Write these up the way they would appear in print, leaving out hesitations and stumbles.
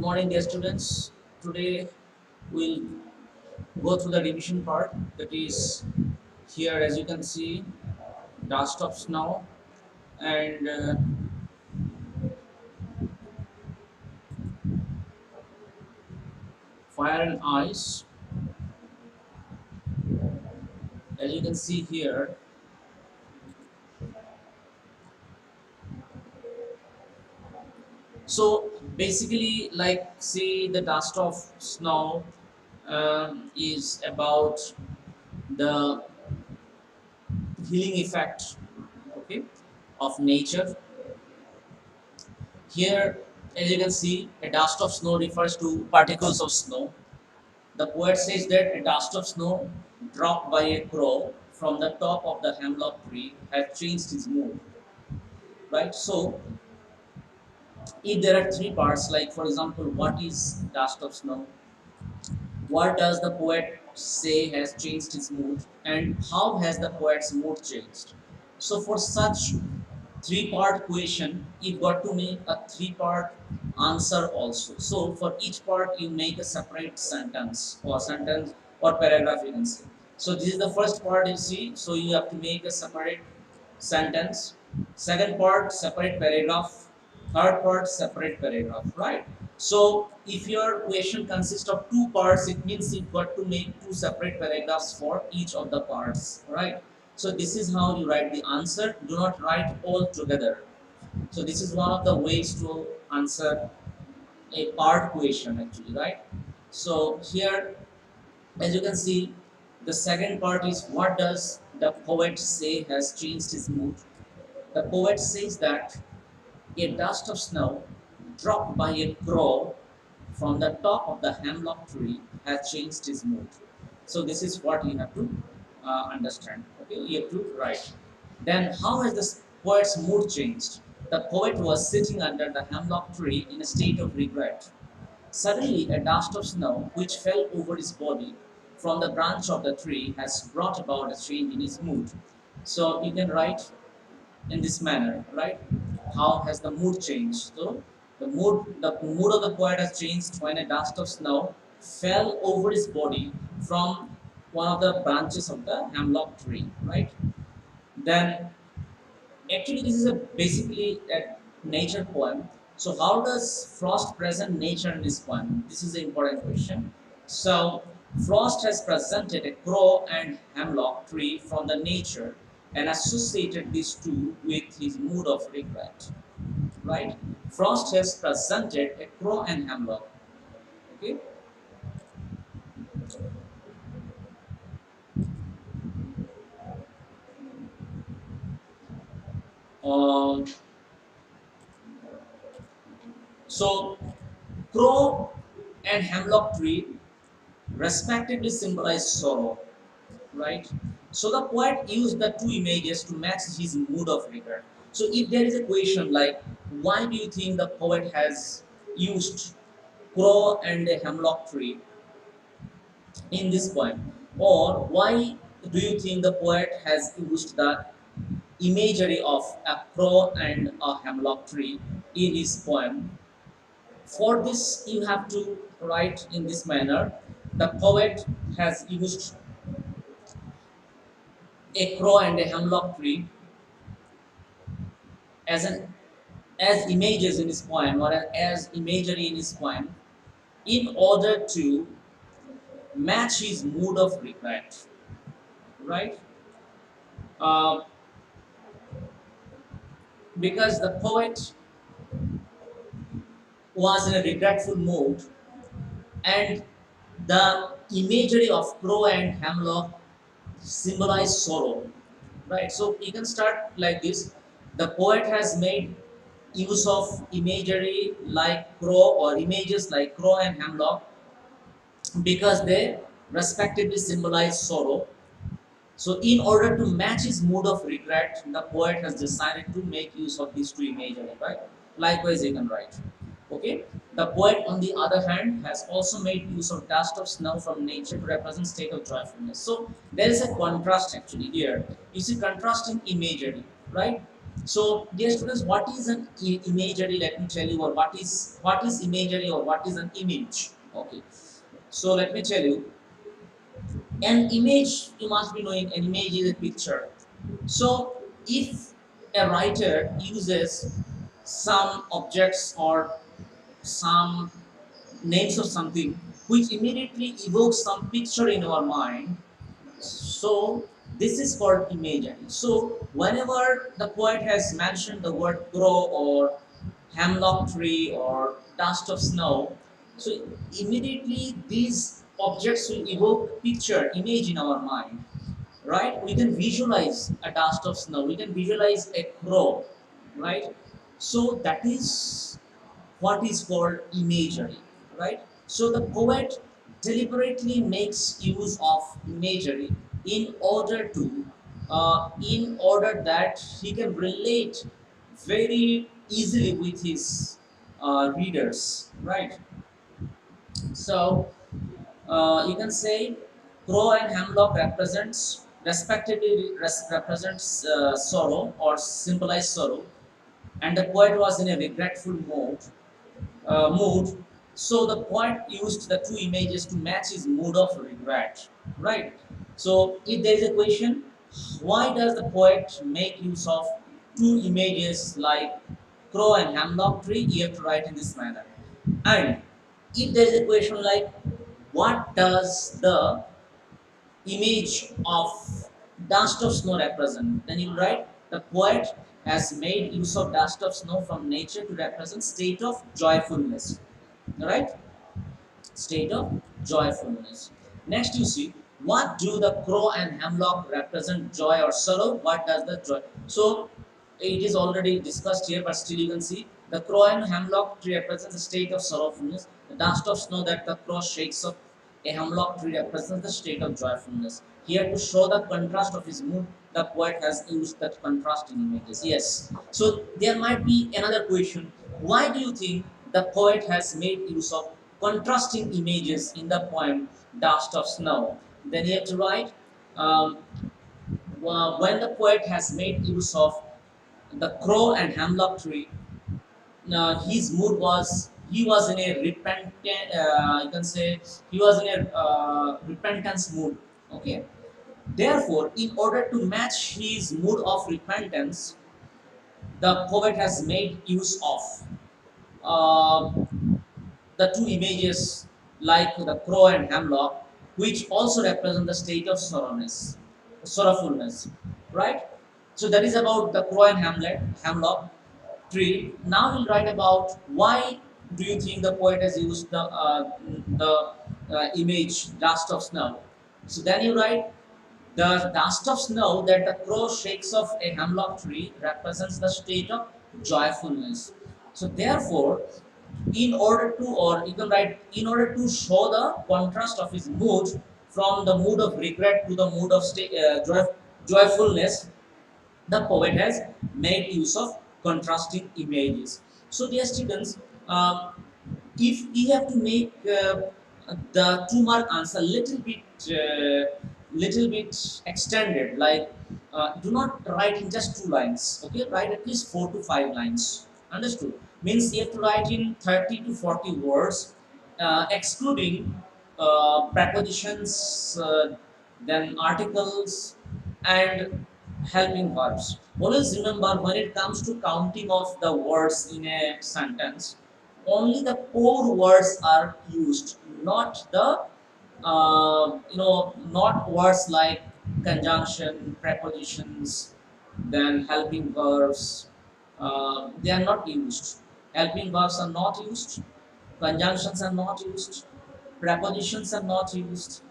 morning, dear students. Today we'll go through the revision part. That is here, as you can see, dust of snow and fire and ice. As you can see here, so basically, like see, the dust of snow is about the healing effect, okay, of nature. Here, as you can see, a dust of snow refers to particles of snow. The poet says that a dust of snow dropped by a crow from the top of the hemlock tree had changed his mood. Right? So, if there are three parts, like for example, what is dust of snow? What does the poet say has changed his mood? And how has the poet's mood changed? So, for such three-part question, you've got to make a three-part answer also. So for each part, you make a separate sentence or paragraph, you can say. So this is the first part, you see. So you have to make a separate sentence. Second part, separate paragraph. Third part, separate paragraph, right? So if your question consists of two parts, it means you've got to make two separate paragraphs for each of the parts, right? So this is how you write the answer. Do not write all together. So this is one of the ways to answer a part question actually, right? So here, as you can see, the second part is what does the poet say has changed his mood? The poet says that a dust of snow dropped by a crow from the top of the hemlock tree has changed his mood. So this is what you have to understand. Okay, you have to write. Then how has the poet's mood changed? The poet was sitting under the hemlock tree in a state of regret. Suddenly, a dust of snow which fell over his body from the branch of the tree has brought about a change in his mood. So you can write in this manner, right? How has the mood changed? So the mood of the poet has changed when a dust of snow fell over his body from one of the branches of the hemlock tree, right? Then actually this is a basically a nature poem. So how does Frost present nature in this poem? This is an important question. So Frost has presented a crow and hemlock tree from the nature and associated these two with his mood of regret. Right? Frost has presented a crow and hemlock. Okay. Uh, so crow and hemlock tree respectively symbolize sorrow, right? So the poet used the two images to match his mood of regret. So if there is a question like, why do you think the poet has used crow and a hemlock tree in this poem? Or why do you think the poet has used the imagery of a crow and a hemlock tree in his poem? For this, you have to write in this manner. The poet has used a crow and a hemlock tree as an as images in his poem or as imagery in his poem in order to match his mood of regret, right? uh, because the poet was in a regretful mood, and the imagery of crow and hemlock symbolize sorrow, right? So you can start like this. The poet has made use of imagery like crow or images like crow and hemlock because they respectively symbolize sorrow. So, in order to match his mood of regret, the poet has decided to make use of these two imagery, right? Likewise, you can write. Okay. The poet, on the other hand, has also made use of dust of snow from nature to represent state of joyfulness. So, there is a contrast actually here. You see, contrasting imagery, right? So, dear students, what is an imagery? Let me tell you, or what is imagery, or what is an image? Okay. So let me tell you, an image, you must be knowing, an image is a picture. So if a writer uses some objects or some names of something which immediately evokes some picture in our mind, so this is called imagery. So whenever the poet has mentioned the word crow or hemlock tree or dust of snow, so immediately these objects will evoke picture, image in our mind, right? We can visualize a dust of snow, we can visualize a crow, right? So that is what is called imagery, right? So the poet deliberately makes use of imagery in order that he can relate very easily with his readers, right? So you can say crow and hemlock represents respectively represents sorrow or symbolize sorrow, and the poet was in a regretful mood. So the poet used the two images to match his mood of regret, right? So if there is a question, why does the poet make use of two images like crow and hemlock tree? You have to write in this manner. And if there is a question like, what does the image of dust of snow represent? Then you write, the poet has made use of dust of snow from nature to represent state of joyfulness. Right? State of joyfulness. Next, you see, what do the crow and hemlock represent, joy or sorrow? What does the joy? So it is already discussed here, but still you can see the crow and hemlock tree represents the state of sorrowfulness. The dust of snow that the crow shakes up a hemlock tree represents the state of joyfulness. Here, to show the contrast of his mood, the poet has used that contrast in images. Yes. So there might be another question. Why do you think the poet has made use of contrasting images in the poem Dust of Snow? Then you have to write, um, when the poet has made use of the crow and hemlock tree, his mood was, he was in a repentant, you can say he was in a repentance mood. Okay. Therefore, in order to match his mood of repentance, the poet has made use of uh, the two images like the crow and hemlock, which also represent the state of sorrowfulness, right? So that is about the crow and hemlock tree. Now we'll write about why do you think the poet has used the image dust of snow. So then you write, the dust of snow that the crow shakes off a hemlock tree represents the state of joyfulness. So therefore, in order to, or you can write, in order to show the contrast of his mood from the mood of regret to the mood of joyfulness, the poet has made use of contrasting images. So dear students, if we have to make the 2 mark answer little bit extended, like do not write in just 2 lines, okay, write at least 4 to 5 lines, understood? Means you have to write in 30 to 40 words, excluding prepositions, then articles and helping verbs. Always remember, when it comes to counting of the words in a sentence, only the core words are used, not the not words like conjunction, prepositions, then helping verbs. They are not used. Helping verbs are not used. Conjunctions are not used. Prepositions are not used.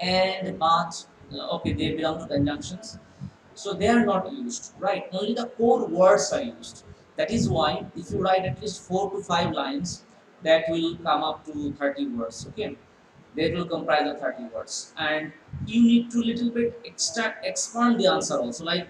And but okay, they belong to conjunctions, so they are not used, right? Only the core words are used. That is why if you write at least 4 to 5 lines, that will come up to 30 words. Okay, they will comprise of 30 words, and you need to little bit expand the answer also. Like,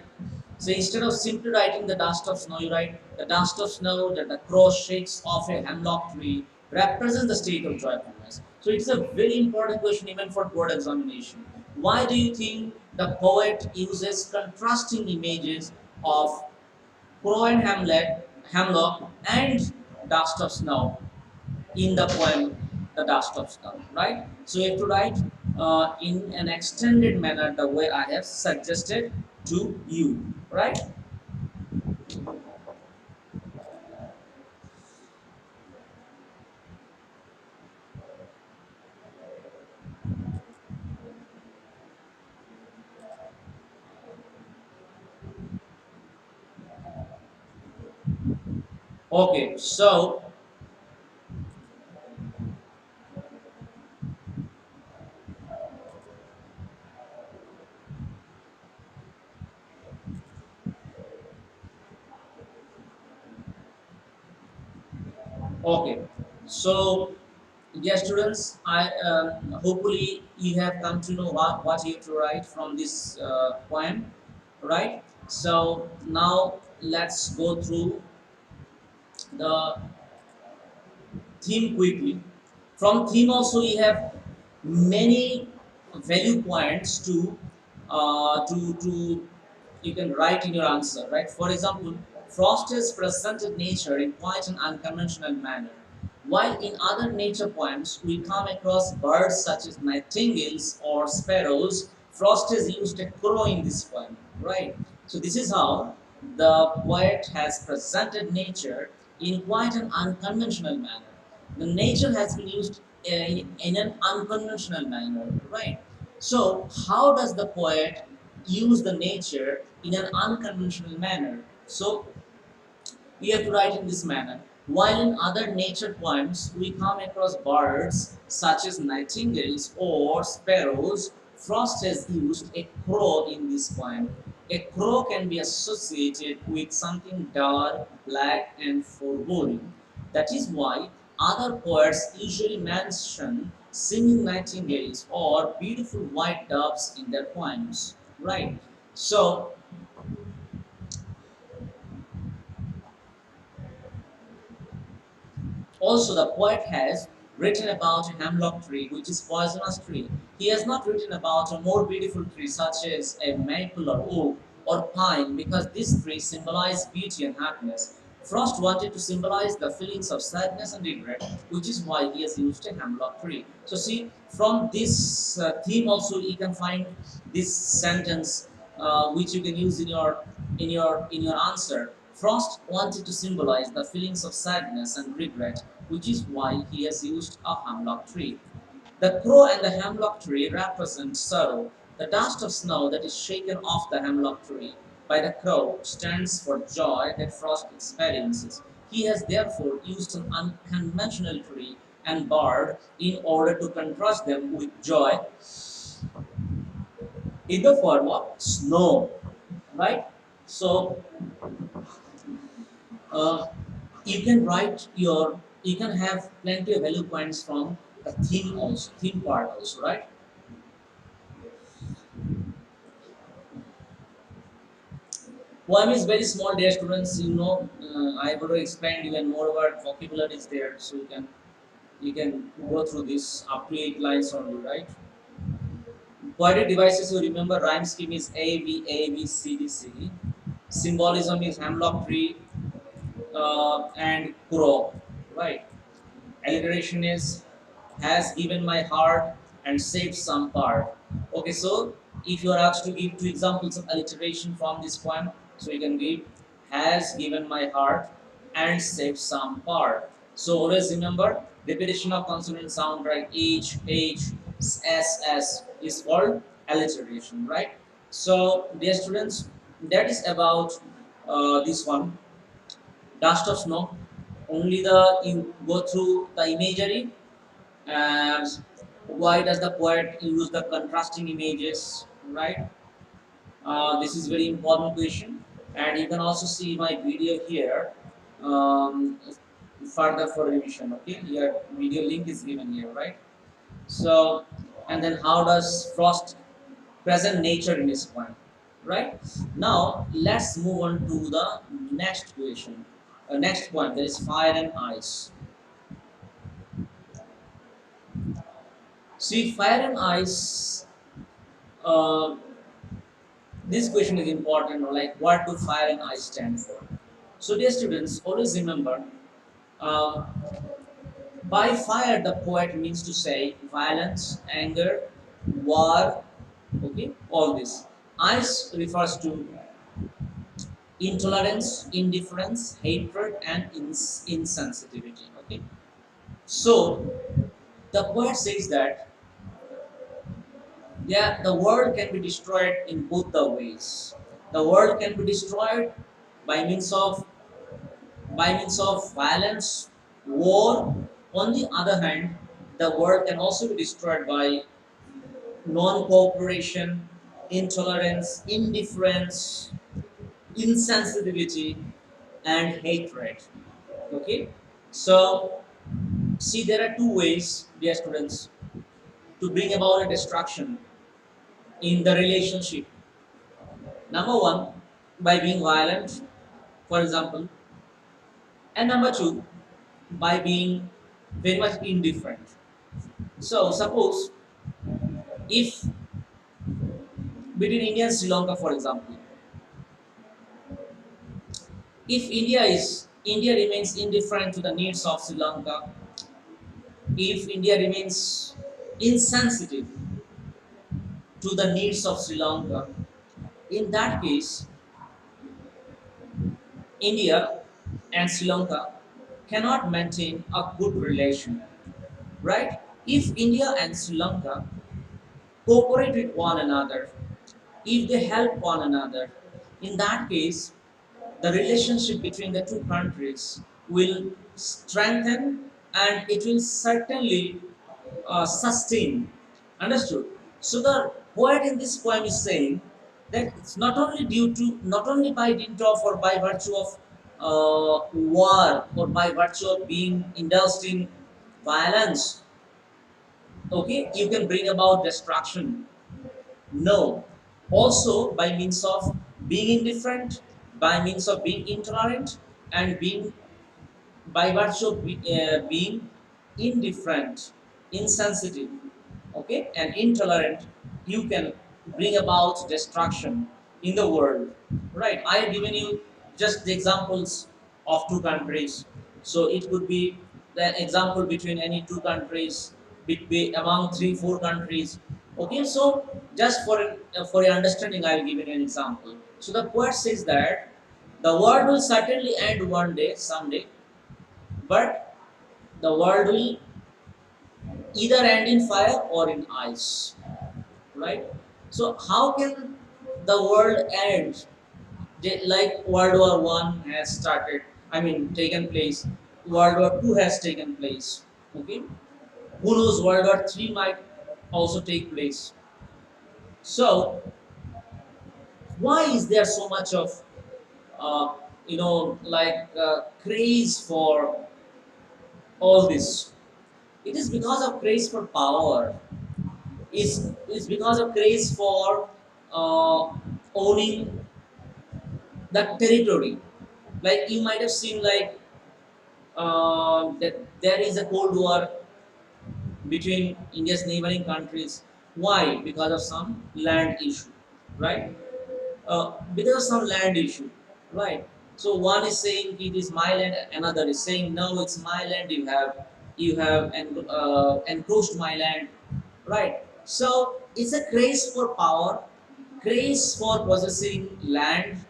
so instead of simply writing the dust of snow, you write the dust of snow that the crow shakes off a hemlock tree represents the state of joyfulness. So it's a very important question even for board examination. Why do you think the poet uses contrasting images of Crow and Hemlock, and Dust of Snow in the poem The Dust of Snow, right? So you have to write in an extended manner the way I have suggested to you, right? Okay, so okay, so yes, students, I hopefully you have come to know what you have to write from this poem, right? So now let's go through the theme quickly. From theme also we have many value points to you can write in your answer, right? For example, Frost has presented nature in quite an unconventional manner. While in other nature poems we come across birds such as nightingales or sparrows, Frost has used a crow in this poem, right? So this is how the poet has presented nature in quite an unconventional manner. The nature has been used in an unconventional manner, right? So how does the poet use the nature in an unconventional manner? So we have to write in this manner. While in other nature poems we come across birds such as nightingales or sparrows, Frost has used a crow in this poem. A crow can be associated with something dark, black, and foreboding. That is why other poets usually mention singing nightingales or beautiful white doves in their poems. Right? So also, the poet has written about a hemlock tree, which is poisonous tree. He has not written about a more beautiful tree such as a maple or oak or pine, because these trees symbolize beauty and happiness. Frost wanted to symbolize the feelings of sadness and regret, which is why he has used a hemlock tree. So, see, from this theme also you can find this sentence which you can use in your answer. Frost wanted to symbolize the feelings of sadness and regret, which is why he has used a hemlock tree. The crow and the hemlock tree represent sorrow. The dust of snow that is shaken off the hemlock tree by the crow stands for joy that Frost experiences. He has therefore used an unconventional tree and bird in order to contrast them with joy in the form of snow, right? So uh, you can write your, you can have plenty of value points from the theme also, theme part also, right? Poem is very small, dear students. You know, I would expand even more about vocabulary is there, so you can go through this up to 8 lines only, right? Poetic devices you remember rhyme scheme is A B A B C D C. Symbolism is hemlock tree and crow, right? Alliteration is has given my heart and saved some part. Okay, so if you are asked to give two examples of alliteration from this poem, so you can give has given my heart and saved some part. So always remember repetition of consonant sound like H, S is called alliteration, right? So dear students, that is about this one, dust of snow. Only the you go through the imagery, and why does the poet use the contrasting images, right? This is very important question, and you can also see my video here further for revision. Okay, your video link is given here, right? So, and then how does Frost present nature in his poem, right? Now let's move on to the next question. Next point, there is fire and ice. See, fire and ice. Uh, this question is important. Like, what do fire and ice stand for? So, dear students, always remember, uh, by fire, the poet means to say violence, anger, war, okay, all this. Ice refers to intolerance, indifference, hatred, and insensitivity. Okay, so the poet says that yeah, the world can be destroyed in both the ways. The world can be destroyed by means of violence, war. On the other hand, the world can also be destroyed by non-cooperation, intolerance, indifference, insensitivity, and hatred. Okay, so see, there are two ways, dear students, to bring about a destruction in the relationship. Number one, by being violent, for example, and number two, by being very much indifferent. So, suppose if between India and Sri Lanka, for example, if India remains indifferent to the needs of Sri Lanka, if India remains insensitive to the needs of Sri Lanka, in that case, India and Sri Lanka cannot maintain a good relation, right? If India and Sri Lanka cooperate with one another, if they help one another, in that case, the relationship between the two countries will strengthen and it will certainly sustain. Understood? So the poet in this poem is saying that it's not only not only by dint of or by virtue of war or by virtue of being indulged in violence, okay, you can bring about destruction. No. Also, by means of being indifferent, by means of being intolerant, and being by virtue of being indifferent, insensitive, okay, and intolerant, you can bring about destruction in the world. Right? I have given you just the examples of two countries. So it could be the example between any two countries, between among three, four countries. Okay, so just for your understanding, I will give you an example. So the poet says that the world will certainly end one day, someday, but the world will either end in fire or in ice, right? So how can the world end? Like World War One has started, I mean taken place. World War Two has taken place. Okay, who knows? World War Three might also take place. So why is there so much of uh, craze for all this? It is because of craze for power. Is because of craze for uh, owning the territory. Like you might have seen, like that there is a cold war between India's neighboring countries. Why? Because of some land issue, right? Because of some land issue, right? So one is saying it is my land, another is saying no, it's my land. You have encroached my land, right? So it's a craze for power, craze for possessing land,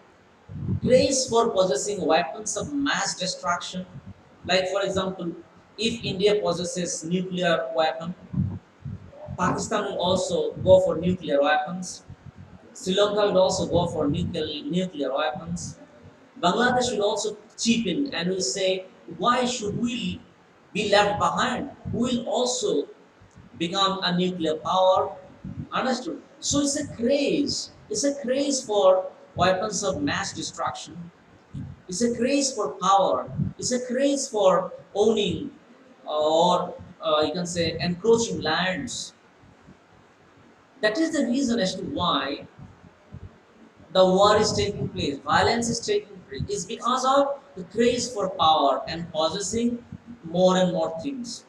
craze for possessing weapons of mass destruction. Like for example, if India possesses nuclear weapon, Pakistan will also go for nuclear weapons. Sri Lanka will also go for nuclear weapons. Bangladesh will also chip in and will say, why should we be left behind? We will also become a nuclear power. Understood? So it's a craze. It's a craze for weapons of mass destruction. It's a craze for power. It's a craze for owning or you can say encroaching lands. That is the reason as to why the war is taking place, violence is taking place. It's because of the craze for power and possessing more and more things.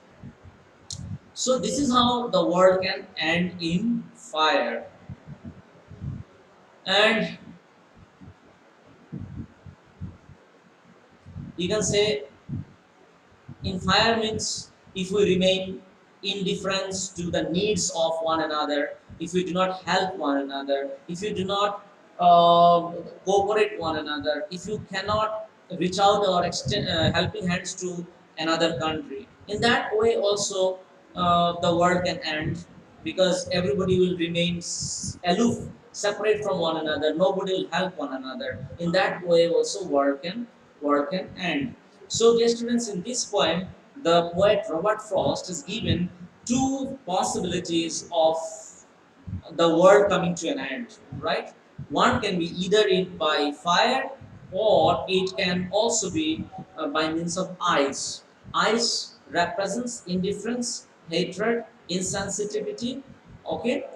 So this is how the world can end in fire. And You can say in fire means if we remain indifference to the needs of one another, if we do not help one another, if you do not cooperate one another, if you cannot reach out or extend helping hands to another country, in that way also the world can end, because everybody will remain aloof, separate from one another. Nobody will help one another. In that way also work can end. So, dear students, in this poem, the poet Robert Frost is given two possibilities of the world coming to an end, right? One can be either by fire, or it can also be by means of ice. Ice represents indifference, hatred, insensitivity. Okay,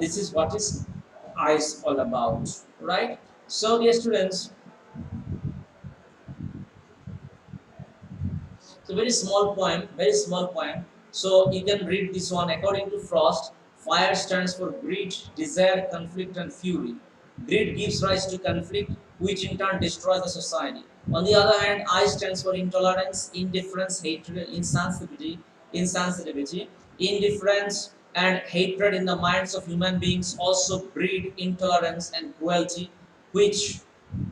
this is what is ice all about, right? So, dear students, it's a very small poem, very small poem. So you can read this one. According to Frost, fire stands for greed, desire, conflict, and fury. Greed gives rise to conflict, which in turn destroys the society. On the other hand, I stands for intolerance, indifference, hatred, insensitivity. Indifference and hatred in the minds of human beings also breed intolerance and cruelty, which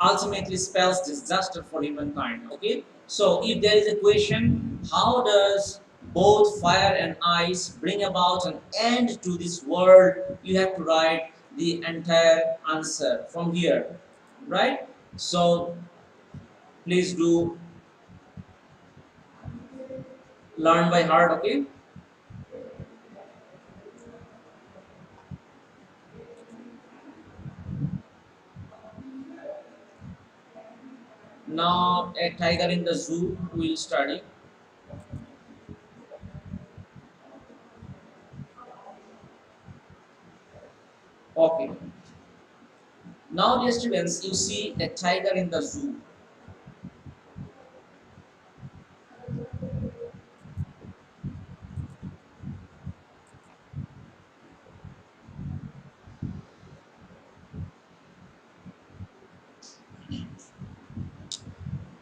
ultimately spells disaster for humankind. Okay, so if there is a question, how does both fire and ice bring about an end to this world, you have to write the entire answer from here, right? So please do learn by heart. Okay, now a tiger in the zoo will study. Okay, now dear students, you see a tiger in the zoo.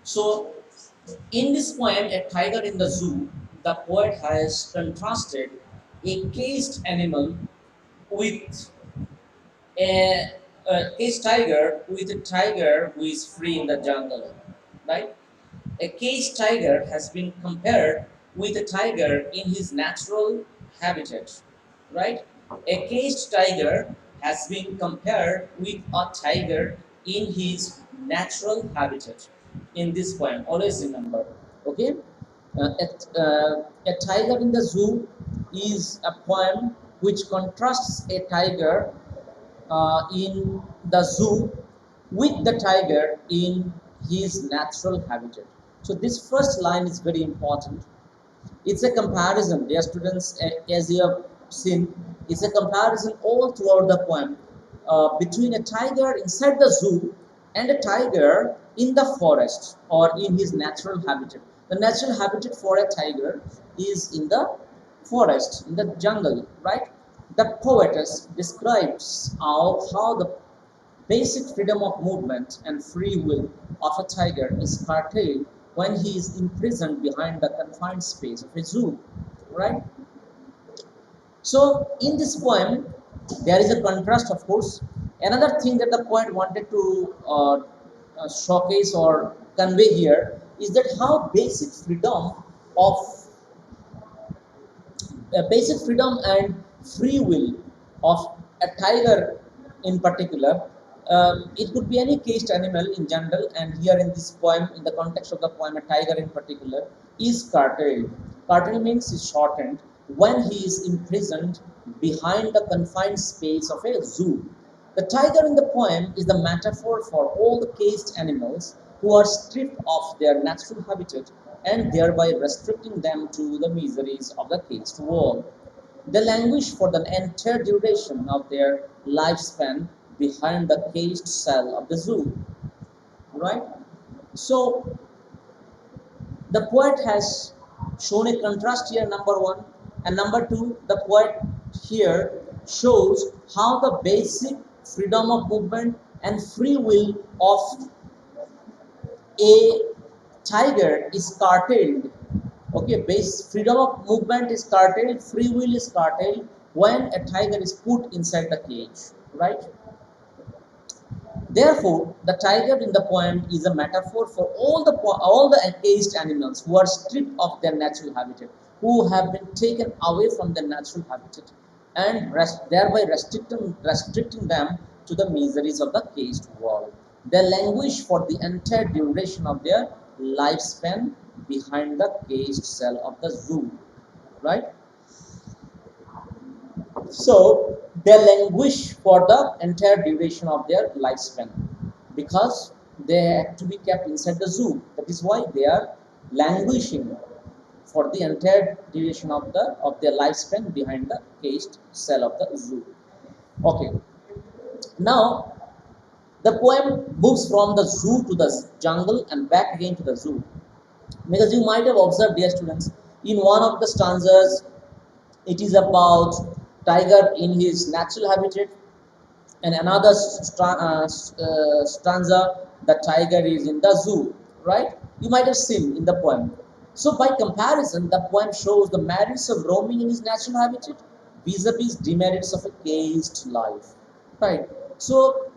So in this poem, A Tiger in the Zoo, the poet has contrasted a caged animal with a caged tiger with a tiger who is free in the jungle, right? A caged tiger has been compared with a tiger in his natural habitat, right? A caged tiger has been compared with a tiger in his natural habitat in this poem. Always remember, okay? A tiger in the zoo is a poem which contrasts a tiger in the zoo with the tiger in his natural habitat. So this first line is very important. It's a comparison, dear students, as you have seen, it's a comparison all throughout the poem between a tiger inside the zoo and a tiger in the forest or in his natural habitat. The natural habitat for a tiger is in the forest, in the jungle, right? The poetess describes how the basic freedom of movement and free will of a tiger is curtailed when he is imprisoned behind the confined space of a zoo, right? So, in this poem, there is a contrast, of course. Another thing that the poet wanted to showcase or convey here is that how basic freedom and free will of a tiger in particular. It could be any caged animal in general, and here in this poem, in the context of the poem, a tiger in particular is curtailed. Curtailed means is shortened when he is imprisoned behind the confined space of a zoo. The tiger in the poem is the metaphor for all the caged animals who are stripped of their natural habitat and thereby restricting them to the miseries of the caged world. They languish for the entire duration of their lifespan behind the caged cell of the zoo. Right? So the poet has shown a contrast here, number one, and number two, the poet here shows how the basic freedom of movement and free will of a tiger is curtailed. Okay, base freedom of movement is curtailed, free will is curtailed when a tiger is put inside the cage, right? Therefore, the tiger in the poem is a metaphor for all the encaged animals who are stripped of their natural habitat, who have been taken away from their natural habitat, and thereby restricting them to the miseries of the caged world. They languish for the entire duration of their lifespan behind the caged cell of the zoo, right? So they languish for the entire duration of their lifespan because they have to be kept inside the zoo. That is why they are languishing for the entire duration of their lifespan behind the caged cell of the zoo. Okay. Now the poem moves from the zoo to the jungle and back again to the zoo. Because you might have observed, dear students, in one of the stanzas, it is about tiger in his natural habitat, and another stanza, the tiger is in the zoo, right? You might have seen in the poem. So by comparison, the poem shows the merits of roaming in his natural habitat vis-a-vis demerits of a caged life, right? So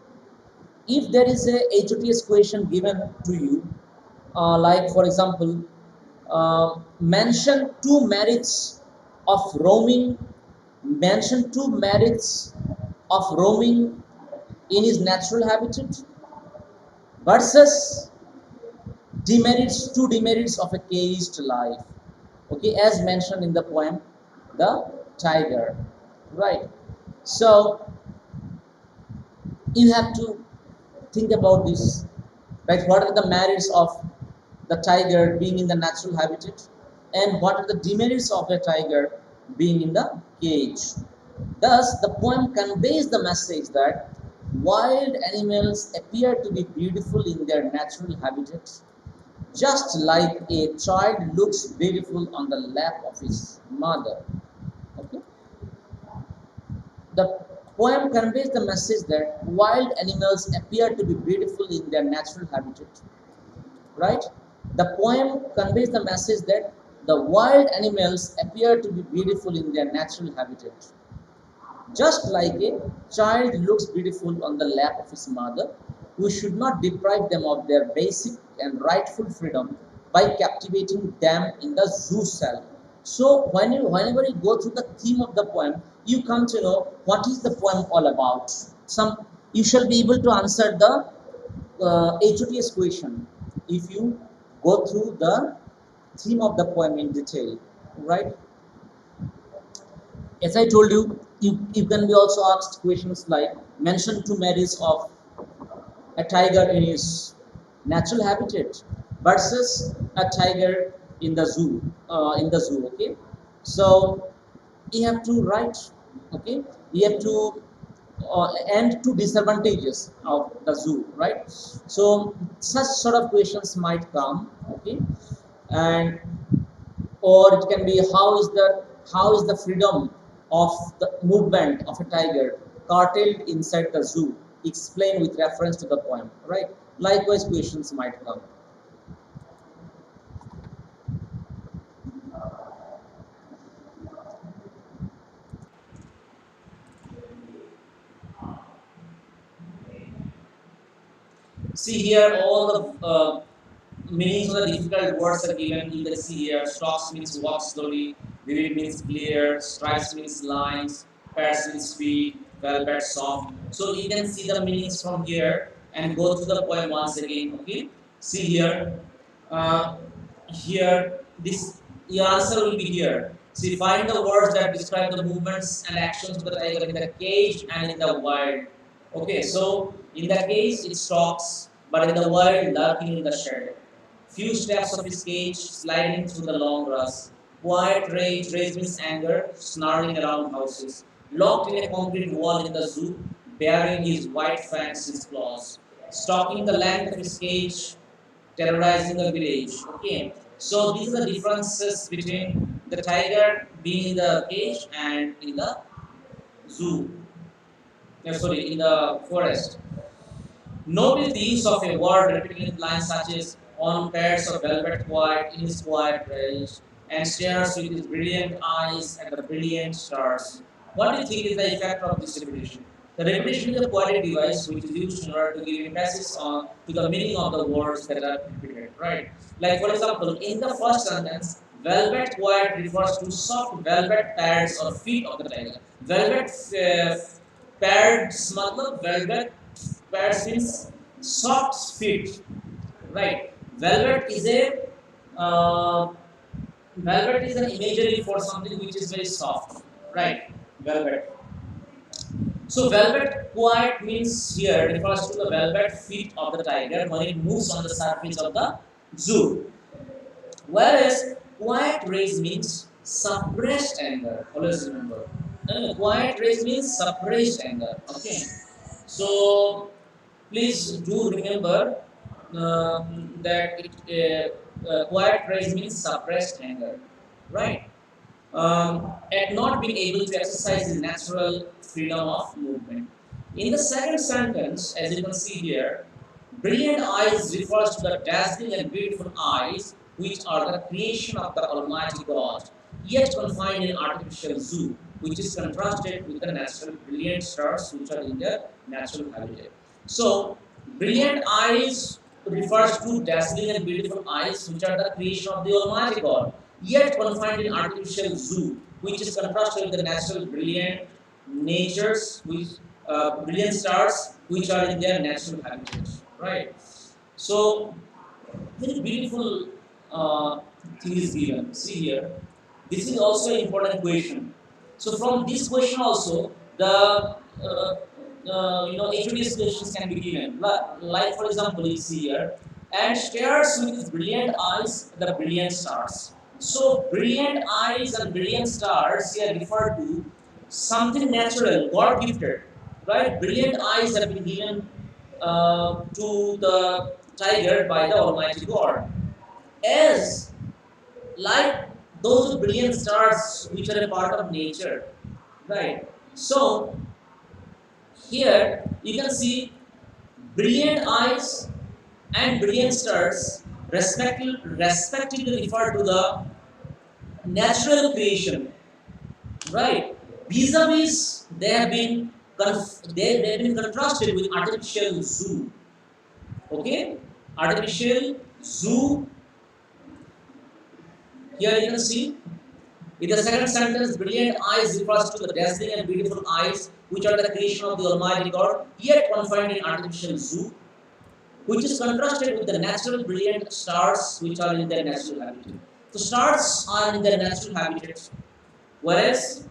if there is a HOTS question given to you, like for example, mention two merits of roaming, mention two merits of roaming in his natural habitat versus two demerits of a caged life. Okay, as mentioned in the poem, the tiger, right? So you have to think about this, right? What are the merits of the tiger being in the natural habitat, and what are the demerits of a tiger being in the cage? Thus, the poem conveys the message that wild animals appear to be beautiful in their natural habitats, just like a child looks beautiful on the lap of his mother. Okay? The poem conveys the message that wild animals appear to be beautiful in their natural habitat, right? The poem conveys the message that the wild animals appear to be beautiful in their natural habitat, just like a child looks beautiful on the lap of his mother. We should not deprive them of their basic and rightful freedom by captivating them in the zoo cell. So whenever you go through the theme of the poem, you come to know what is the poem all about. Some you shall be able to answer the HOTS question if you go through the theme of the poem in detail, right? As I told you, you can be also asked questions like mention two merits of a tiger in his natural habitat versus a tiger in the zoo. Okay, so you have to write. Okay, you have to and two disadvantages of the zoo, right? So such sort of questions might come. Okay, and or it can be how is the freedom of the movement of a tiger curtailed inside the zoo, explain with reference to the poem, right? Likewise questions might come. See here, all the meanings of the difficult words are given. You can see here, stalks means walk slowly, vivid means clear, stripes means lines, pairs means speed, well paired soft. So you can see the meanings from here and go through the poem once again. Okay, see here, uh, here this your answer will be here. See, find the words that describe the movements and actions of the tiger in the cage and in the wild. Okay, so in the cage it stalks, but in the wild lurking in the shadow. Few steps of his cage, sliding through the long grass. Quiet rage, rage means anger, snarling around houses. Locked in a concrete wall in the zoo, bearing his white fangs, his claws. Stalking the length of his cage, terrorizing the village. Okay, so these are the differences between the tiger being in the cage and in the zoo. Sorry, in the forest. Notice the use of a word repeated in lines such as on pairs of velvet white in his quiet rage, and stares with his brilliant eyes at the brilliant stars. What do you think is the effect of this repetition? The repetition is a poetic device which is used in order to give emphasis on to the meaning of the words that are repeated, right? Like for example, in the first sentence, velvet white refers to soft velvet pads or feet of the tiger. Velvet pads, matlab velvet pads means soft feet, right? Velvet is a uh, velvet is an imagery for something which is very soft, right? Velvet. So velvet quiet means here refers to the velvet feet of the tiger when it moves on the surface of the zoo. Whereas quiet rage means suppressed anger. Always remember. No, quiet rage means suppressed anger. Okay. So please do remember that quiet rage means suppressed anger, right? At not being able to exercise his natural freedom of movement. In the second sentence, as you can see here, brilliant eyes refers to the dazzling and beautiful eyes which are the creation of the Almighty God, yet confined in artificial zoo, which is contrasted with the natural brilliant stars which are in their natural habitat. So, brilliant eyes refers to dazzling and beautiful eyes which are the creation of the Almighty God, yet confined in artificial zoo, which is contrasted with the natural brilliant natures, which brilliant stars which are in their natural habitat, right? So, very beautiful thing is given. See here, this is also an important question. So, from this question also, the HODS questions can be given. Like for example, you see here, and stares with his brilliant eyes the brilliant stars. So, brilliant eyes and brilliant stars here refer to something natural, God gifted, right? Brilliant eyes have been given to the tiger by the Almighty God. As like those brilliant stars which are a part of nature, right? So here you can see brilliant eyes and brilliant stars respectively refer to the natural creation, right? Vis-a-vis, they have been contrasted with artificial zoo. Okay, artificial zoo. Here you can see in the second sentence, brilliant eyes refers to the dazzling and beautiful eyes which are the creation of the Almighty God, yet confined in artificial zoo, which is contrasted with the natural brilliant stars which are in their natural habitat. So stars are in their natural habitat, whereas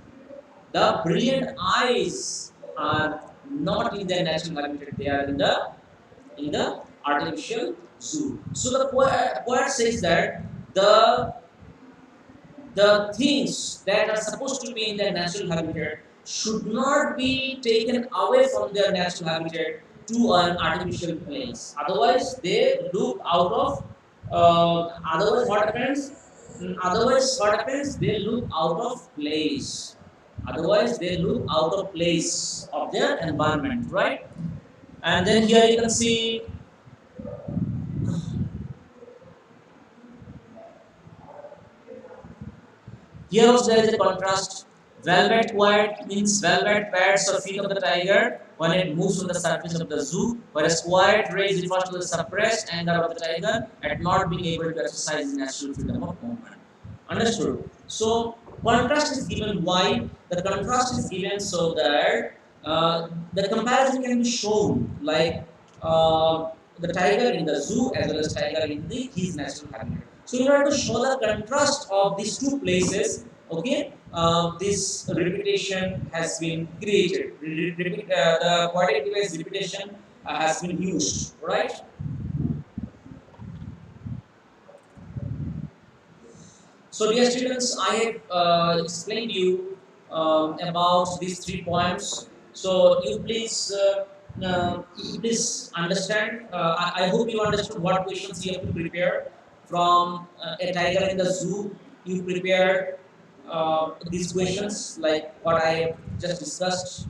the brilliant eyes are not in their natural habitat; they are in the artificial zoo. So the poet says that the things that are supposed to be in their natural habitat should not be taken away from their natural habitat to an artificial place. Otherwise, they look out of. Otherwise, what happens? Otherwise, what happens? They look out of place. Otherwise, they look out of place of their environment, right? And then here you can see here also there is a contrast. Velvet white means velvet pads or feet of the tiger when it moves on the surface of the zoo, whereas quiet rays refers to the suppressed anger of the tiger at not being able to exercise his natural freedom of movement. Understood? So contrast is given. Why? The contrast is given so that the comparison can be shown, like the tiger in the zoo as well as tiger in his natural habitat. So in order to show the contrast of these two places, okay, this repetition has been created. The poetic device repetition has been used, right? So dear students, I have explained you about these 3 points. So you please understand. I hope you understood what questions you have to prepare from a tiger in the zoo. You prepare these questions like what I just discussed.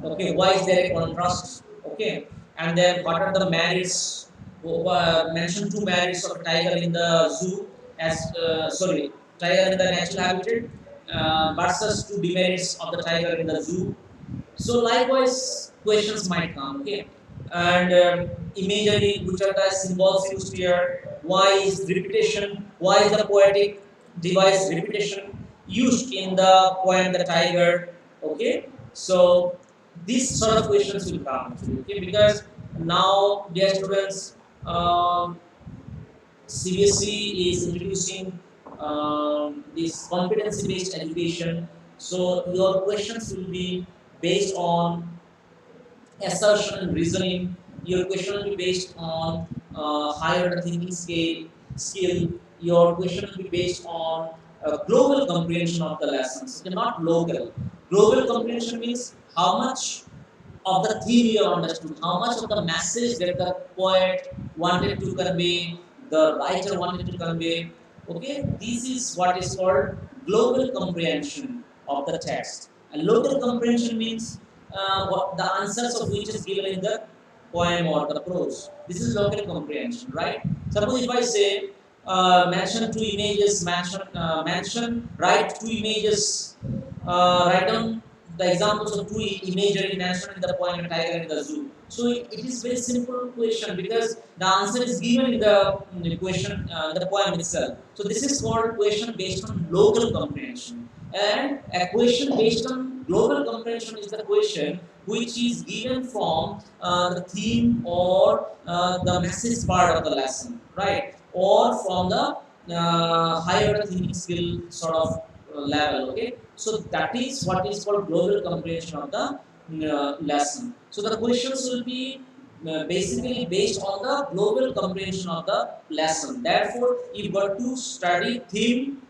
Okay, why is there a contrast? Okay, and then what are the merits? mention two merits of a tiger in the zoo as tiger in the natural habitat versus two demerits of the tiger in the zoo. So likewise, questions might come. Okay, and imagery, which are the symbols used here. Why is repetition? Why is the poetic device repetition used in the poem The Tiger? Okay, so these sort of questions will come. Okay, because now, dear students, CBSE is introducing this competency-based education. So your questions will be based on assertion and reasoning. Your question will be based on higher order thinking skill. Your question will be based on global comprehension of the lessons, okay, not local. Global comprehension means how much of the theme you have understood, how much of the message that the poet wanted to convey, the writer wanted to convey. Okay, this is what is called global comprehension of the text. And local comprehension means what the answers of which is given in the poem or the prose. This is local comprehension, right? Suppose if I say mention two images, write two images, write down the examples of two imagery mentioned in the poem Tiger in the Zoo. So it is very simple question because the answer is given in the question, the poem itself. So this is called question based on local comprehension. And a question based on global comprehension is the question which is given from the theme or the message part of the lesson, right? Or from the higher thinking skill sort of level, okay? So that is what is called global comprehension of the lesson. So the questions will be basically based on the global comprehension of the lesson. Therefore, you've got to study theme,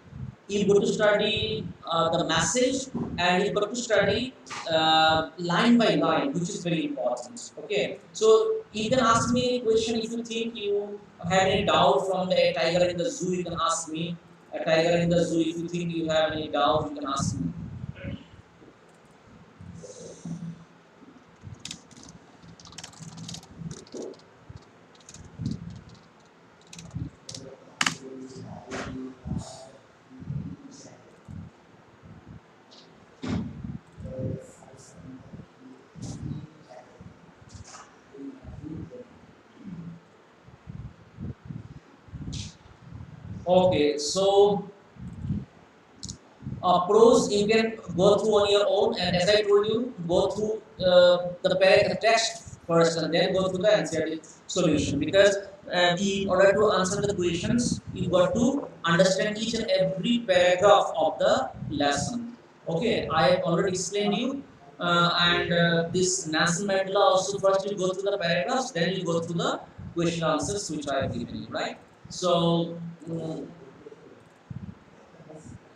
you've got to study the message, and you've got to study line by line, which is very important. Okay, so you can ask me a question if you think you have any doubt from the tiger in the zoo. You can ask me a tiger in the zoo. If you think you have any doubt, you can ask me. Okay, so prose you can go through on your own, and as I told you, go through the text first, and then go through the NCERT solution. Because in order to answer the questions, you got to understand each and every paragraph of the lesson. Okay, I already explained you, and this Nelson Mandela also first you go through the paragraphs, then you go through the question answers which I have given you, right? So.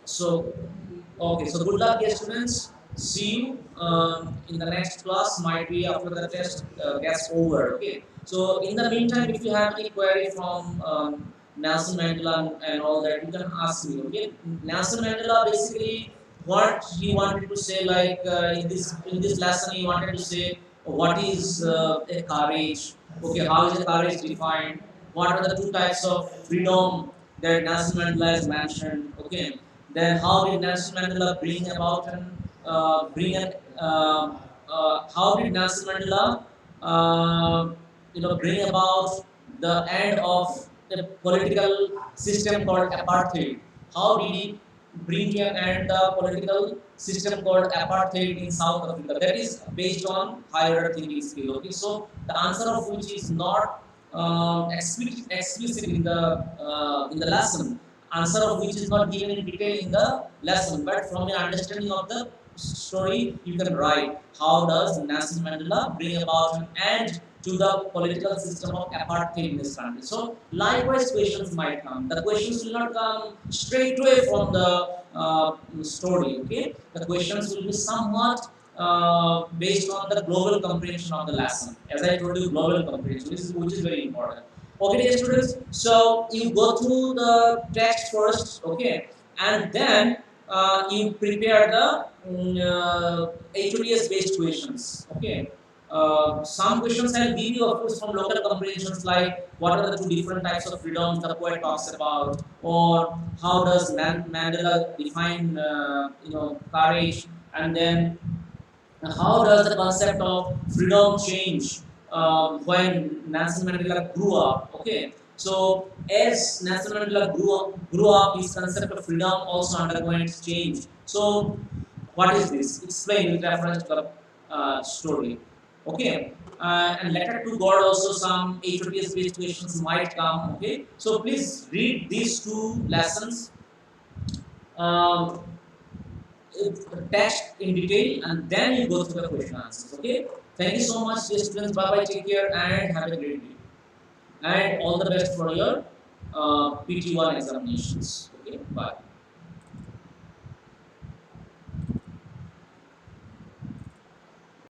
So, okay, so good luck, dear students. See you in the next class, might be after the test gets over. Okay, so in the meantime, if you have any query from Nelson Mandela and all that, you can ask me. Okay, Nelson Mandela basically what he wanted to say, like in this lesson, he wanted to say what is a courage. Okay, how is a courage defined? What are the two types of freedom that Nelson Mandela has mentioned? Okay, then how did Nelson Mandela bring about and how did Nelson Mandela bring about the end of the political system called apartheid? How did he bring to an end the political system called apartheid in South Africa? That is based on higher thinking skill. Okay, so the answer of which is not explicit in the lesson, answer of which is not given in detail in the lesson, but from your understanding of the story, you can write how does Nelson Mandela bring about an end to the political system of apartheid in this country. So likewise questions might come. The questions will not come straight away from the story. Okay, the questions will be somewhat based on the global comprehension of the lesson. As I told you, global comprehension, which is very important. Okay, dear students, so you go through the text first, okay, and then you prepare the HODS based questions, okay. Some questions I'll give you, of course, from local comprehensions, like what are the two different types of freedoms the poet talks about, or how does Mandela define, courage, and then how does the concept of freedom change when Nelson Mandela grew up? Okay, so as Nelson Mandela grew up, his concept of freedom also underwent change. So, what is this? Explain with reference to the story. Okay, and letter to God also some HOTS based questions might come. Okay, so please read these two lessons. Um, Text in detail, and then you go through the question answers. Okay, thank you so much, dear students. Bye bye, take care, and have a great day, and all the best for your PT1 examinations. Okay, bye.